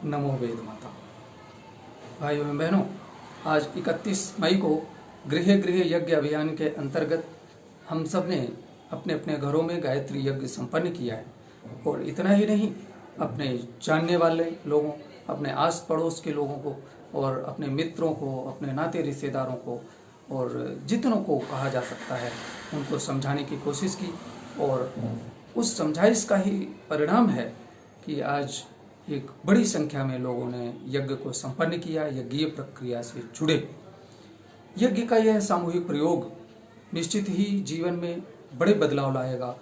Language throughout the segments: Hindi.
नमो वेद माता। भाइयों एवं बहनों, आज 31 मई को गृह गृह यज्ञ अभियान के अंतर्गत हम सब ने अपने अपने घरों में गायत्री यज्ञ संपन्न किया है। और इतना ही नहीं, अपने जानने वाले लोगों, अपने आस पड़ोस के लोगों को और अपने मित्रों को, अपने नाते रिश्तेदारों को और जितनों को कहा जा सकता है उनको समझाने की कोशिश की। और उस समझाइश का ही परिणाम है कि आज एक बड़ी संख्या में लोगों ने यज्ञ को संपन्न किया, यज्ञीय प्रक्रिया से जुड़े। यज्ञ का यह सामूहिक प्रयोग निश्चित ही जीवन में बड़े बदलाव लाएगा।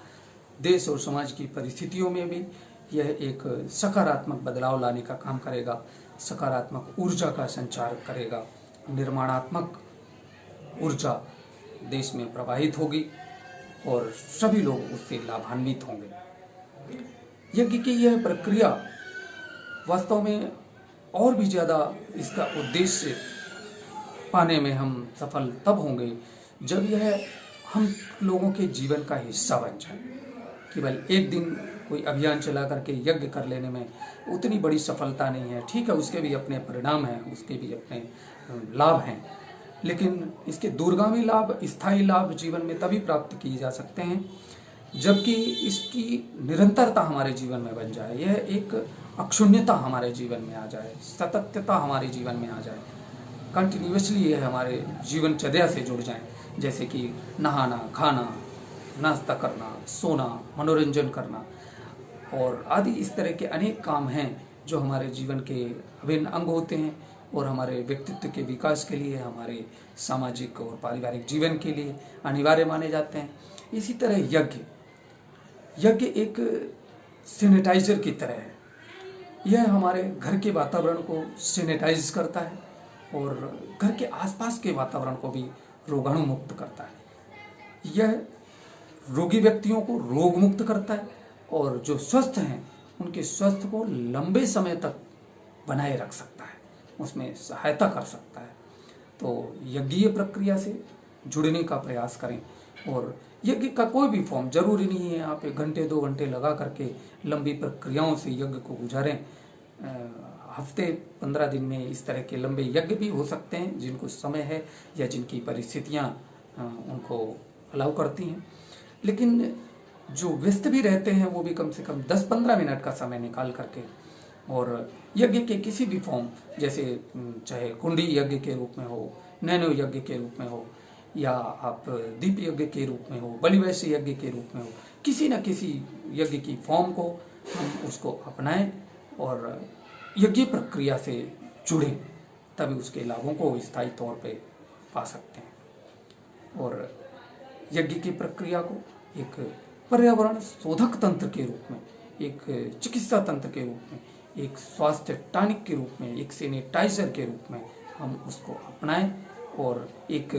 देश और समाज की परिस्थितियों में भी यह एक सकारात्मक बदलाव लाने का काम करेगा, सकारात्मक ऊर्जा का संचार करेगा, निर्माणात्मक ऊर्जा देश में प्रवाहित होगी और सभी लोग उससे लाभान्वित होंगे। यज्ञ की यह प्रक्रिया वास्तव में और भी ज़्यादा इसका उद्देश्य पाने में हम सफल तब होंगे जब यह हम लोगों के जीवन का हिस्सा बन जाए। केवल एक दिन कोई अभियान चला करके यज्ञ कर लेने में उतनी बड़ी सफलता नहीं है। ठीक है, उसके भी अपने परिणाम हैं, उसके भी अपने लाभ हैं, लेकिन इसके दूरगामी लाभ, स्थायी लाभ जीवन में तभी प्राप्त किए जा सकते हैं जबकि इसकी निरंतरता हमारे जीवन में बन जाए, यह एक अक्षुण्यता हमारे जीवन में आ जाए, सततता हमारे जीवन में आ जाए, कंटिन्यूसली यह हमारे जीवनचर्या से जुड़ जाए। जैसे कि नहाना, खाना, नाश्ता करना, सोना, मनोरंजन करना और आदि इस तरह के अनेक काम हैं जो हमारे जीवन के अभिन्न अंग होते हैं और हमारे व्यक्तित्व के विकास के लिए, हमारे सामाजिक और पारिवारिक जीवन के लिए अनिवार्य माने जाते हैं। इसी तरह यज्ञ एक सैनिटाइजर की तरह है। यह हमारे घर के वातावरण को सैनिटाइज करता है और घर के आसपास के वातावरण को भी रोगाणु मुक्त करता है। यह रोगी व्यक्तियों को रोग मुक्त करता है और जो स्वस्थ हैं उनके स्वास्थ्य को लंबे समय तक बनाए रख सकता है, उसमें सहायता कर सकता है। तो यज्ञीय प्रक्रिया से जुड़ने का प्रयास करें। और यज्ञ का कोई भी फॉर्म जरूरी नहीं है आप 1 घंटे 2 घंटे लगा करके लंबी प्रक्रियाओं से यज्ञ को गुजारें। हफ्ते 15 दिन में इस तरह के लंबे यज्ञ भी हो सकते हैं जिनको समय है या जिनकी परिस्थितियां उनको अलाउ करती हैं। लेकिन जो व्यस्त भी रहते हैं वो भी कम से कम 10-15 मिनट का समय निकाल करके और यज्ञ के किसी भी फॉर्म, जैसे चाहे कुंडी यज्ञ के रूप में हो, नैनो यज्ञ के रूप में हो, या आप दीप यज्ञ के रूप में हो, बलिवैश्य यज्ञ के रूप में हो, किसी न किसी यज्ञ की फॉर्म को हम उसको अपनाएं और यज्ञ प्रक्रिया से जुड़ें, तभी उसके लाभों को स्थायी तौर पे पा सकते हैं। और यज्ञ की प्रक्रिया को एक पर्यावरण शोधक तंत्र के रूप में, एक चिकित्सा तंत्र के रूप में, एक स्वास्थ्य टॉनिक के रूप में, एक सैनिटाइजर के रूप में हम उसको अपनाएं और एक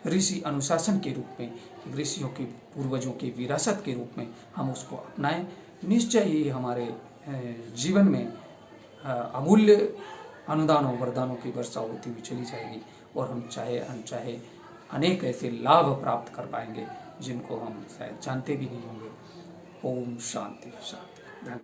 ऋषि अनुशासन के रूप में, ऋषियों के पूर्वजों की विरासत के रूप में हम उसको अपनाएं। निश्चय ही हमारे जीवन में अमूल्य अनुदानों वरदानों की वर्षा होती हुई चली जाएगी और हम चाहे अनचाहे अनेक ऐसे लाभ प्राप्त कर पाएंगे जिनको हम शायद जानते भी नहीं होंगे। ओम शांति शांति।